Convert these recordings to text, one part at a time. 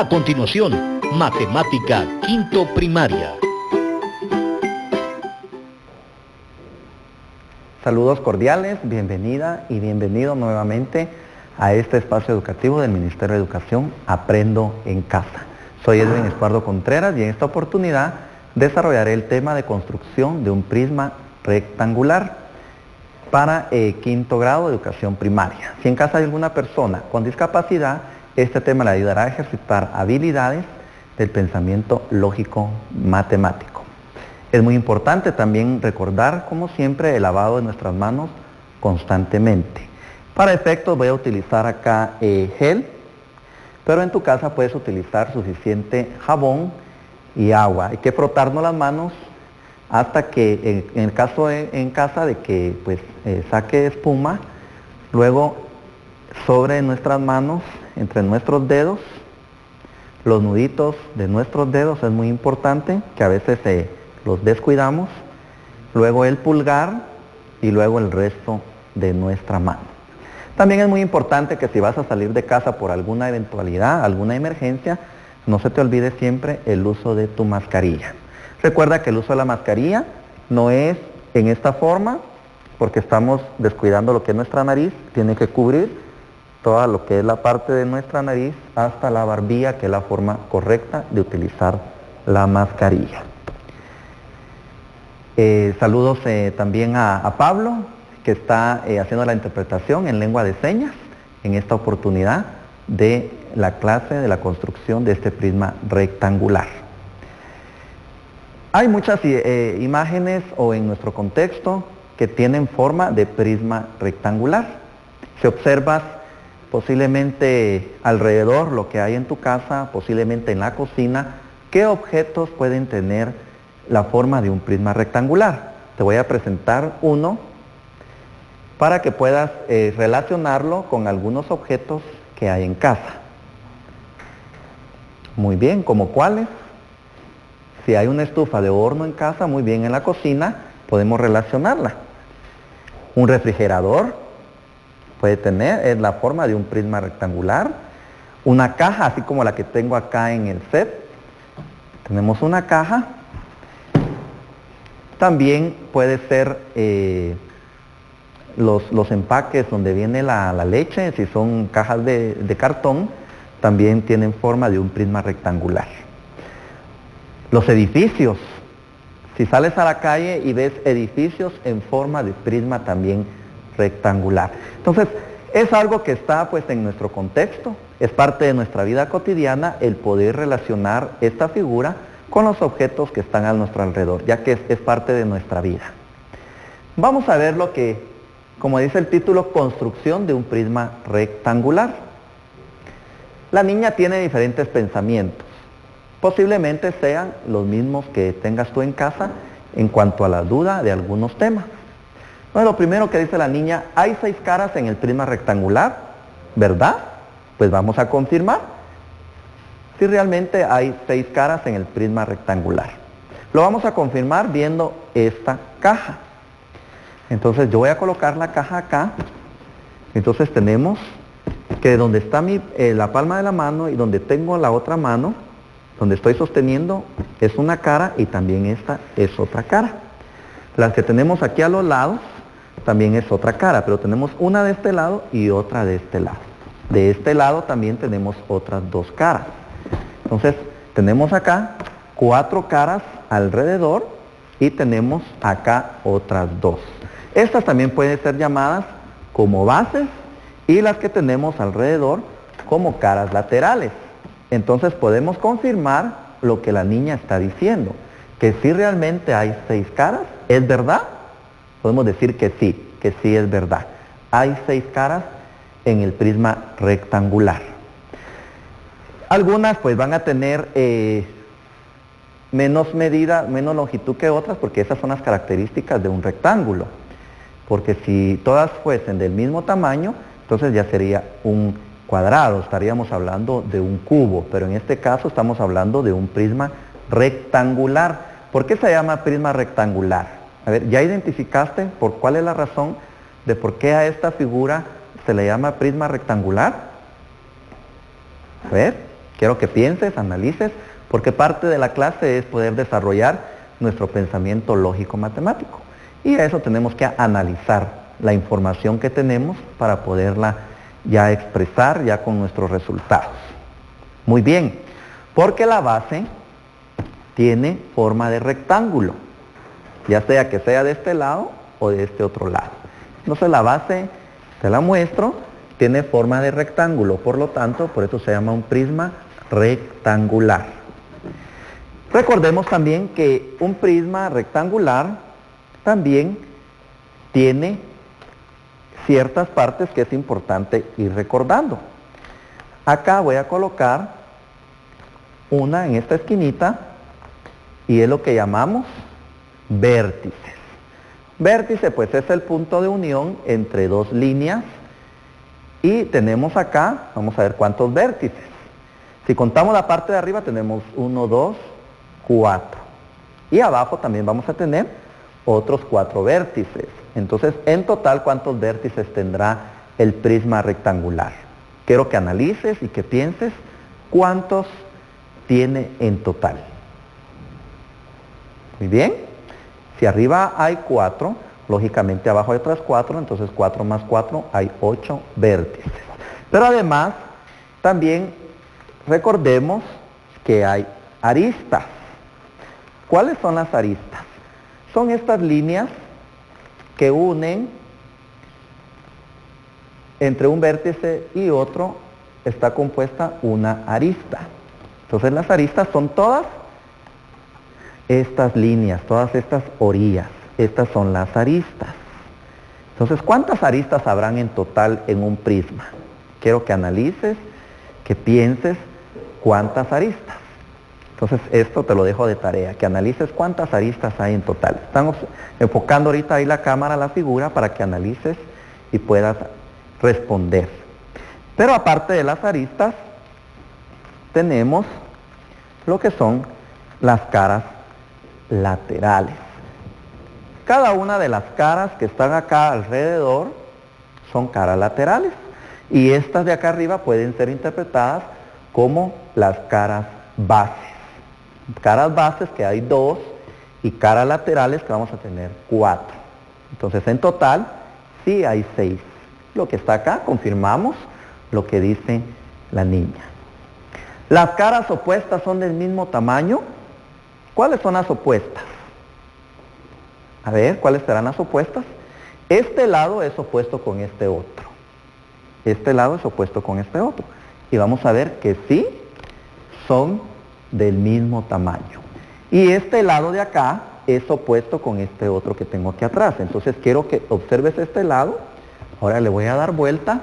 A continuación, Matemática Quinto Primaria. Saludos cordiales, bienvenida y bienvenido nuevamente a este espacio educativo del Ministerio de Educación, Aprendo en Casa. Soy Edwin Estuardo Contreras y en esta oportunidad desarrollaré el tema de construcción de un prisma rectangular para quinto grado de educación primaria. Si en casa hay alguna persona con discapacidad, este tema le ayudará a ejercitar habilidades del pensamiento lógico matemático. Es muy importante también recordar, como siempre, el lavado de nuestras manos constantemente. Para efectos voy a utilizar acá gel, pero en tu casa puedes utilizar suficiente jabón y agua. Hay que frotarnos las manos hasta que, en el caso en casa de que saque espuma, luego sobre nuestras manos, entre nuestros dedos, los nuditos de nuestros dedos, es muy importante que a veces los descuidamos, luego el pulgar y luego el resto de nuestra mano. También es muy importante que si vas a salir de casa por alguna eventualidad, alguna emergencia, no se te olvide siempre el uso de tu mascarilla. Recuerda que el uso de la mascarilla no es en esta forma, porque estamos descuidando lo que es nuestra nariz, tiene que cubrir toda lo que es la parte de nuestra nariz hasta la barbilla, que es la forma correcta de utilizar la mascarilla. Saludos también a Pablo, que está haciendo la interpretación en lengua de señas en esta oportunidad de la clase de la construcción de este prisma rectangular. Hay muchas imágenes o en nuestro contexto que tienen forma de prisma rectangular. Si observas posiblemente alrededor lo que hay en tu casa, posiblemente en la cocina, ¿qué objetos pueden tener la forma de un prisma rectangular? Te voy a presentar uno para que puedas relacionarlo con algunos objetos que hay en casa. Muy bien, ¿como cuáles? Si hay una estufa de horno en casa, muy bien, en la cocina podemos relacionarla. Un refrigerador puede tener la forma de un prisma rectangular. Una caja, así como la que tengo acá en el set. Tenemos una caja. También puede ser los empaques donde viene la leche, si son cajas de cartón, también tienen forma de un prisma rectangular. Los edificios, si sales a la calle y ves edificios en forma de prisma también rectangular. Entonces, es algo que está en nuestro contexto, es parte de nuestra vida cotidiana el poder relacionar esta figura con los objetos que están a nuestro alrededor, ya que es parte de nuestra vida. Vamos a ver lo que, como dice el título, construcción de un prisma rectangular. La niña tiene diferentes pensamientos. Posiblemente sean los mismos que tengas tú en casa en cuanto a la duda de algunos temas. Bueno, lo primero que dice la niña, hay 6 caras en el prisma rectangular, ¿verdad? Pues vamos a confirmar si realmente hay 6 caras en el prisma rectangular. Lo vamos a confirmar viendo esta caja. Entonces yo voy a colocar la caja acá. Entonces tenemos que donde está la palma de la mano y donde tengo la otra mano, donde estoy sosteniendo, es una cara y también esta es otra cara. Las que tenemos aquí a los lados también es otra cara, pero tenemos una de este lado y otra de este lado. De este lado también tenemos otras 2 caras. Entonces tenemos acá 4 caras alrededor y tenemos acá otras 2. Estas también pueden ser llamadas como bases y las que tenemos alrededor como caras laterales. Entonces podemos confirmar lo que la niña está diciendo, que si realmente hay 6 caras, ¿es verdad? Podemos decir que sí es verdad. Hay 6 caras en el prisma rectangular. Algunas van a tener menos medida, menos longitud que otras, porque esas son las características de un rectángulo. Porque si todas fuesen del mismo tamaño, entonces ya sería un cuadrado, estaríamos hablando de un cubo, pero en este caso estamos hablando de un prisma rectangular. ¿Por qué se llama prisma rectangular? A ver, ¿ya identificaste por cuál es la razón de por qué a esta figura se le llama prisma rectangular? A ver. Quiero que pienses, analices, porque parte de la clase es poder desarrollar nuestro pensamiento lógico-matemático. Y a eso tenemos que analizar la información que tenemos para poderla ya expresar ya con nuestros resultados. Muy bien, porque la base tiene forma de rectángulo, ya sea que sea de este lado o de este otro lado. Entonces la base, te la muestro, tiene forma de rectángulo, por lo tanto, por eso se llama un prisma rectangular. Recordemos también que un prisma rectangular también tiene ciertas partes que es importante ir recordando. Acá voy a colocar una en esta esquinita y es lo que llamamos vértices. Vértice pues es el punto de unión entre dos líneas y tenemos acá, vamos a ver cuántos vértices. Si contamos la parte de arriba tenemos 1, 2, 4 y abajo también vamos a tener otros 4 vértices. Entonces en total ¿cuántos vértices tendrá el prisma rectangular? Quiero que analices y que pienses cuántos tiene en total. Muy bien. Si arriba hay 4, lógicamente abajo hay otras 4, entonces 4 más 4 hay 8 vértices. Pero además, también recordemos que hay aristas. ¿Cuáles son las aristas? Son estas líneas que unen entre un vértice y otro, está compuesta una arista. Entonces las aristas son todas estas líneas, todas estas orillas. Estas son las aristas. Entonces, ¿cuántas aristas habrán en total en un prisma? Quiero que analices, que pienses cuántas aristas. Entonces, esto te lo dejo de tarea, que analices cuántas aristas hay en total. Estamos enfocando ahorita ahí la cámara a la figura para que analices y puedas responder. Pero aparte de las aristas, tenemos lo que son las caras laterales. Cada una de las caras que están acá alrededor son caras laterales y estas de acá arriba pueden ser interpretadas como las caras bases. Caras bases que hay 2 y caras laterales que vamos a tener 4. Entonces en total sí hay 6. Lo que está acá, confirmamos lo que dice la niña. Las caras opuestas son del mismo tamaño. ¿Cuáles son las opuestas? A ver, ¿cuáles serán las opuestas? Este lado es opuesto con este otro. Este lado es opuesto con este otro. Y vamos a ver que sí son del mismo tamaño. Y este lado de acá es opuesto con este otro que tengo aquí atrás. Entonces quiero que observes este lado. Ahora le voy a dar vuelta.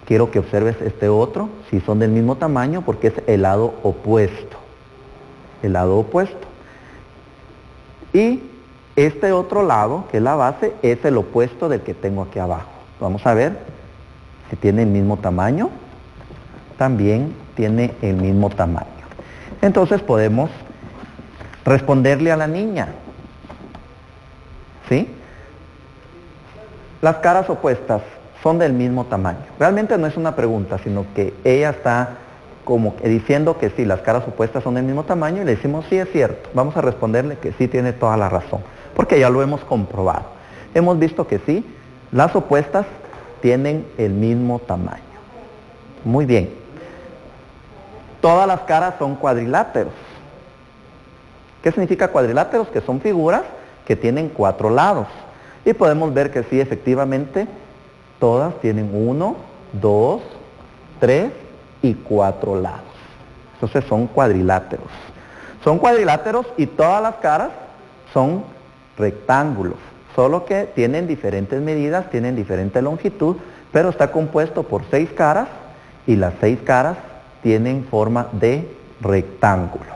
Quiero que observes este otro, si son del mismo tamaño, porque es el lado opuesto. El lado opuesto. Y este otro lado, que es la base, es el opuesto del que tengo aquí abajo. Vamos a ver si tiene el mismo tamaño. También tiene el mismo tamaño. Entonces podemos responderle a la niña. ¿Sí? Las caras opuestas son del mismo tamaño. Realmente no es una pregunta, sino que ella está como diciendo que sí, las caras opuestas son del mismo tamaño y le decimos sí es cierto. Vamos a responderle que sí tiene toda la razón, porque ya lo hemos comprobado. Hemos visto que sí, las opuestas tienen el mismo tamaño. Muy bien. Todas las caras son cuadriláteros. ¿Qué significa cuadriláteros? Que son figuras que tienen 4 lados. Y podemos ver que sí, efectivamente, todas tienen 1, 2, 3 y 4 lados. Entonces son cuadriláteros. Son cuadriláteros y todas las caras son rectángulos. Solo que tienen diferentes medidas, tienen diferente longitud, pero está compuesto por 6 caras y las 6 caras tienen forma de rectángulo.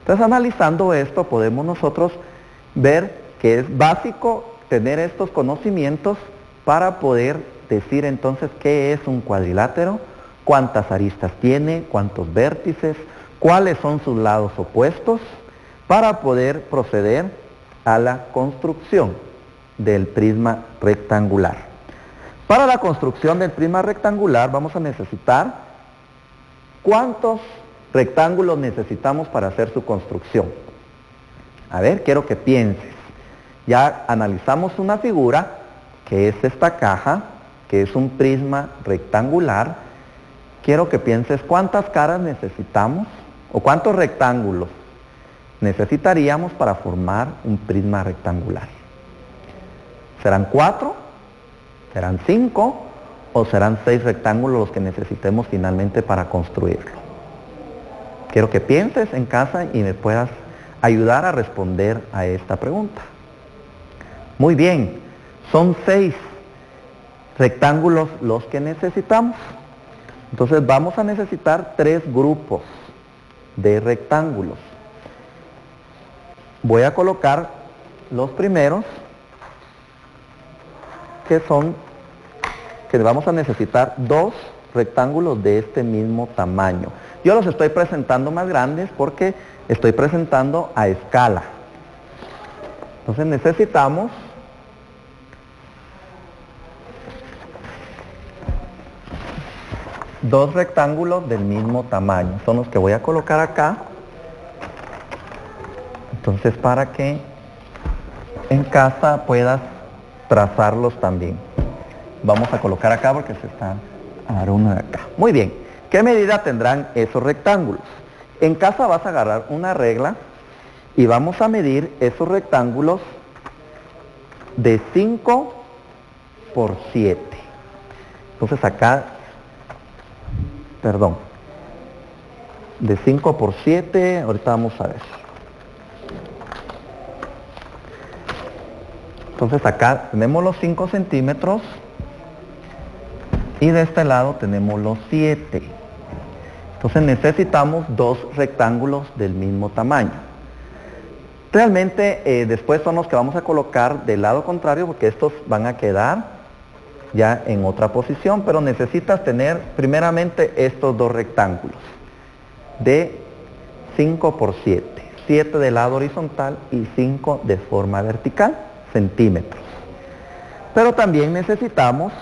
Entonces analizando esto podemos nosotros ver que es básico tener estos conocimientos para poder decir entonces qué es un cuadrilátero, cuántas aristas tiene, cuántos vértices, cuáles son sus lados opuestos, para poder proceder a la construcción del prisma rectangular. Para la construcción del prisma rectangular vamos a necesitar ¿Cuántos rectángulos necesitamos para hacer su construcción? A ver, quiero que pienses. Ya analizamos una figura, que es esta caja, que es un prisma rectangular. Quiero que pienses cuántas caras necesitamos o cuántos rectángulos necesitaríamos para formar un prisma rectangular. ¿Serán 4? ¿Serán 5? ¿O serán 6 rectángulos los que necesitemos finalmente para construirlo? Quiero que pienses en casa y me puedas ayudar a responder a esta pregunta. Muy bien, son 6 rectángulos los que necesitamos. Entonces vamos a necesitar 3 grupos de rectángulos. Voy a colocar los primeros, que vamos a necesitar 2 rectángulos de este mismo tamaño. Yo los estoy presentando más grandes porque estoy presentando a escala. Entonces necesitamos dos rectángulos del mismo tamaño. Son los que voy a colocar acá. Entonces, para que en casa puedas trazarlos también. Vamos a colocar acá porque se están a dar uno de acá. Muy bien. ¿Qué medida tendrán esos rectángulos? En casa vas a agarrar una regla y vamos a medir esos rectángulos de 5 por 7. Entonces acá, de 5 por 7, ahorita vamos a ver. Entonces acá tenemos los 5 centímetros y de este lado tenemos los 7. Entonces necesitamos 2 rectángulos del mismo tamaño. Realmente después son los que vamos a colocar del lado contrario porque estos van a quedar ya en otra posición, pero necesitas tener primeramente estos 2 rectángulos de 5 por 7. 7 del lado horizontal y 5 de forma vertical, centímetros. Pero también necesitamos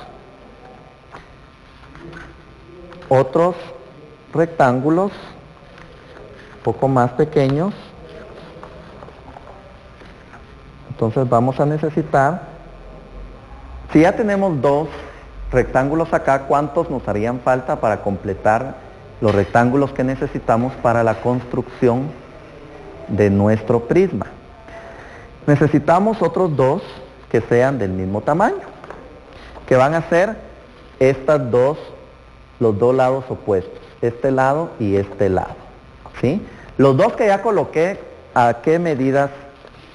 otros rectángulos un poco más pequeños. Entonces vamos a necesitar, si ya tenemos 2 rectángulos acá, ¿cuántos nos harían falta para completar los rectángulos que necesitamos para la construcción de nuestro prisma? Necesitamos otros 2 que sean del mismo tamaño, que van a ser los dos lados opuestos, este lado y este lado, ¿sí? Los 2 que ya coloqué, ¿a qué medidas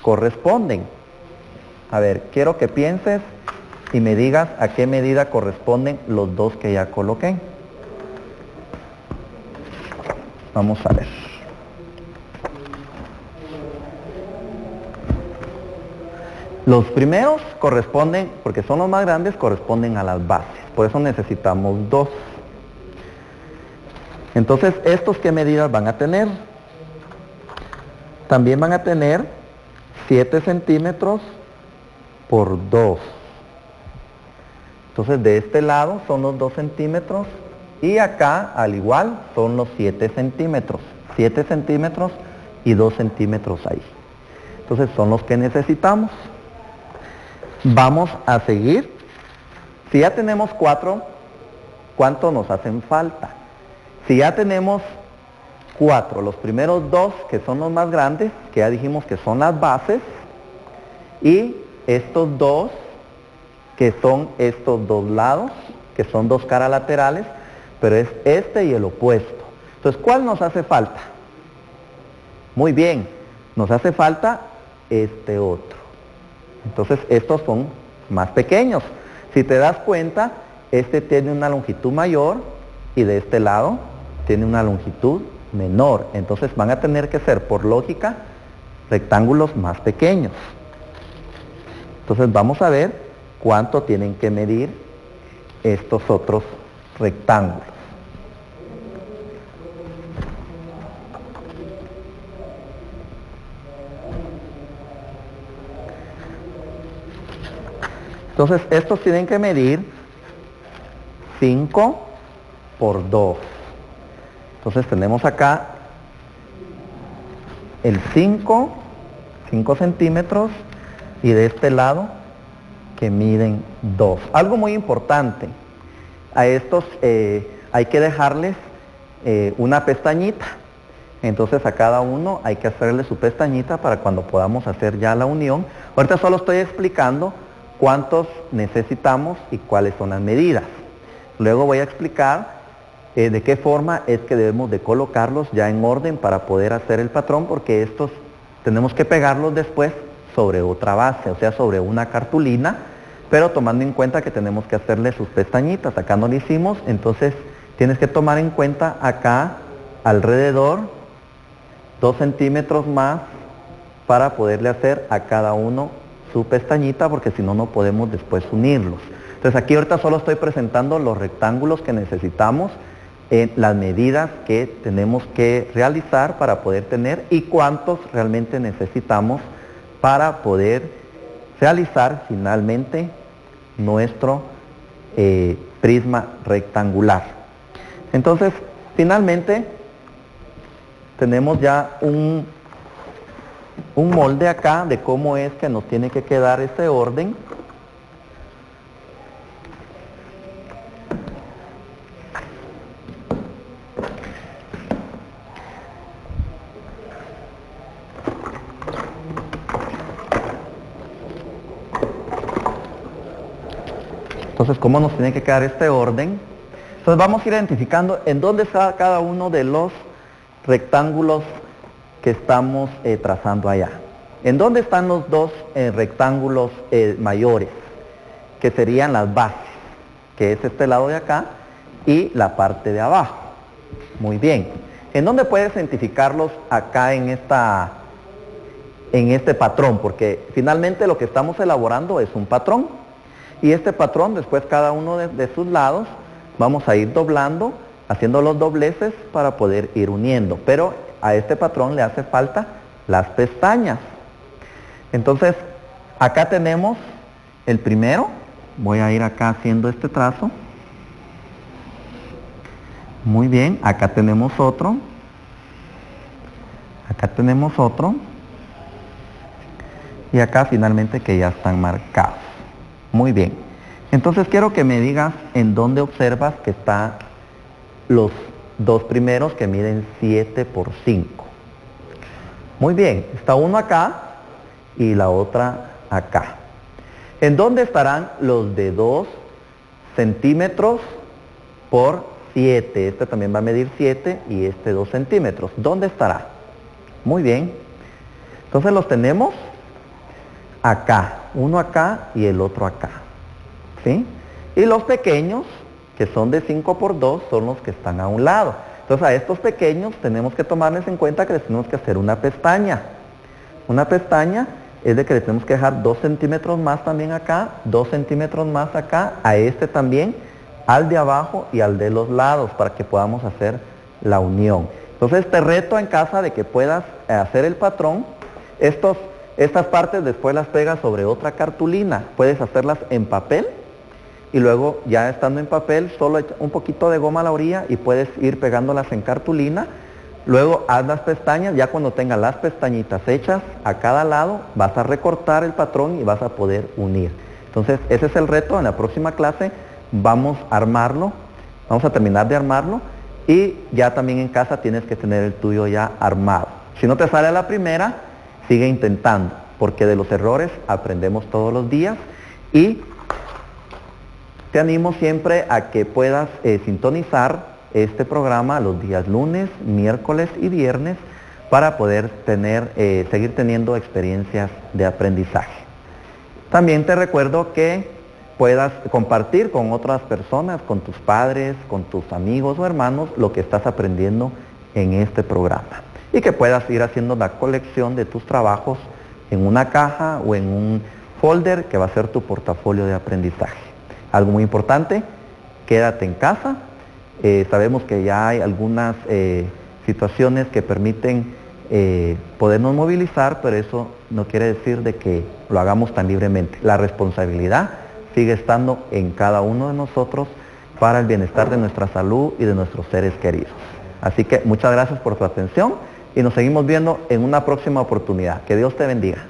corresponden? A ver, quiero que pienses y me digas a qué medida corresponden los 2 que ya coloqué. Vamos a ver. Los primeros corresponden, porque son los más grandes, corresponden a las bases. Por eso necesitamos 2. Entonces, ¿estos qué medidas van a tener? También van a tener 7 centímetros por 2. Entonces, de este lado son los 2 centímetros y acá, al igual, son los 7 centímetros. 7 centímetros y 2 centímetros ahí. Entonces, son los que necesitamos. Vamos a seguir. Si ya tenemos 4, ¿cuánto nos hacen falta? Si ya tenemos 4, los primeros 2 que son los más grandes, que ya dijimos que son las bases, y estos 2 que son estos 2 lados, que son 2 caras laterales, pero es este y el opuesto. Entonces, ¿cuál nos hace falta? Muy bien, nos hace falta este otro. Entonces, estos son más pequeños. Si te das cuenta, este tiene una longitud mayor y de este lado tiene una longitud menor. Entonces van a tener que ser, por lógica, rectángulos más pequeños. Entonces vamos a ver cuánto tienen que medir estos otros rectángulos. Entonces estos tienen que medir 5 por 2. Entonces tenemos acá el 5 centímetros, y de este lado que miden 2. Algo muy importante, a estos hay que dejarles una pestañita. Entonces a cada uno hay que hacerle su pestañita para cuando podamos hacer ya la unión. Ahorita solo estoy explicando cuántos necesitamos y cuáles son las medidas. Luego voy a explicar de qué forma es que debemos de colocarlos ya en orden para poder hacer el patrón, porque estos tenemos que pegarlos después sobre otra base, o sea, sobre una cartulina, pero tomando en cuenta que tenemos que hacerle sus pestañitas. Acá no lo hicimos, entonces tienes que tomar en cuenta acá alrededor 2 centímetros más para poderle hacer a cada uno su pestañita, porque si no, no podemos después unirlos. Entonces aquí ahorita solo estoy presentando los rectángulos que necesitamos, las medidas que tenemos que realizar para poder tener y cuántos realmente necesitamos para poder realizar finalmente nuestro prisma rectangular. Entonces, finalmente, tenemos ya un molde acá de cómo es que nos tiene que quedar este orden. Entonces, ¿cómo nos tiene que quedar este orden? Entonces vamos a ir identificando en dónde está cada uno de los rectángulos que estamos trazando allá. ¿En dónde están los dos rectángulos mayores? Que serían las bases, que es este lado de acá y la parte de abajo. Muy bien. ¿En dónde puedes identificarlos acá en este patrón? Porque finalmente lo que estamos elaborando es un patrón. Y este patrón, después cada uno de sus lados, vamos a ir doblando, haciendo los dobleces para poder ir uniendo. Pero a este patrón le hace falta las pestañas. Entonces, acá tenemos el primero. Voy a ir acá haciendo este trazo. Muy bien, acá tenemos otro. Acá tenemos otro. Y acá finalmente que ya están marcados. Muy bien. Entonces quiero que me digas en dónde observas que están los dos primeros que miden 7 por 5. Muy bien, está uno acá y la otra acá. ¿En dónde estarán los de 2 centímetros por 7? Este también va a medir 7 y este 2 centímetros. ¿Dónde estará? Muy bien. Entonces los tenemos acá, uno acá y el otro acá, ¿sí? Y los pequeños, que son de 5 por 2, son los que están a un lado. Entonces a estos pequeños tenemos que tomarles en cuenta que les tenemos que hacer una pestaña. Una pestaña es de que le tenemos que dejar 2 centímetros más también acá, 2 centímetros más acá, a este también, al de abajo y al de los lados, para que podamos hacer la unión. Entonces te reto en casa de que puedas hacer el patrón. Estas partes después las pegas sobre otra cartulina. Puedes hacerlas en papel y luego ya estando en papel solo echa un poquito de goma a la orilla y puedes ir pegándolas en cartulina. Luego haz las pestañas, ya cuando tengas las pestañitas hechas a cada lado vas a recortar el patrón y vas a poder unir. Entonces ese es el reto. En la próxima clase vamos a armarlo, vamos a terminar de armarlo y ya también en casa tienes que tener el tuyo ya armado. Si no te sale a la primera, sigue intentando, porque de los errores aprendemos todos los días y te animo siempre a que puedas sintonizar este programa los días lunes, miércoles y viernes para poder seguir teniendo experiencias de aprendizaje. También te recuerdo que puedas compartir con otras personas, con tus padres, con tus amigos o hermanos, lo que estás aprendiendo en este programa. Y que puedas ir haciendo la colección de tus trabajos en una caja o en un folder que va a ser tu portafolio de aprendizaje. Algo muy importante, quédate en casa. Sabemos que ya hay algunas situaciones que permiten podernos movilizar, pero eso no quiere decir de que lo hagamos tan libremente. La responsabilidad sigue estando en cada uno de nosotros para el bienestar de nuestra salud y de nuestros seres queridos. Así que muchas gracias por tu atención y nos seguimos viendo en una próxima oportunidad. Que Dios te bendiga.